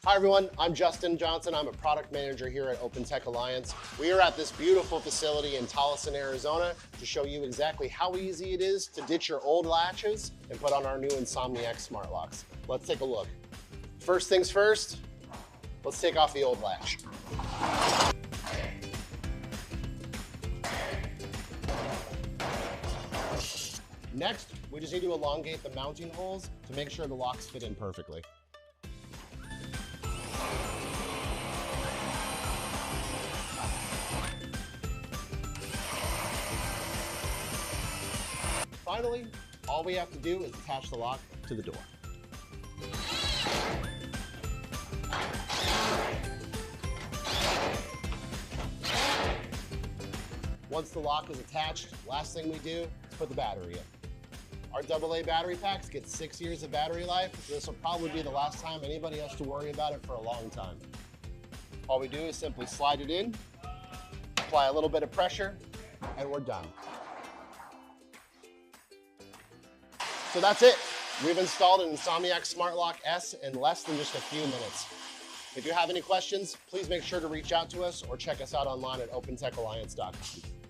Hi everyone, I'm Justin Johnson. I'm a product manager here at OpenTech Alliance. We are at this beautiful facility in Tolleson, Arizona to show you exactly how easy it is to ditch your old latches and put on our new INSOMNIAC SmartLocks. Let's take a look. First things first, let's take off the old latch. Next, we just need to elongate the mounting holes to make sure the locks fit in perfectly. Finally, all we have to do is attach the lock to the door. Once the lock is attached, last thing we do is put the battery in. Our AA battery packs get 6 years of battery life, so this will probably be the last time anybody has to worry about it for a long time. All we do is simply slide it in, apply a little bit of pressure, and we're done. So that's it. We've installed an INSOMNIAC SmartLock S in less than just a few minutes. If you have any questions, please make sure to reach out to us or check us out online at OpenTechAlliance.com.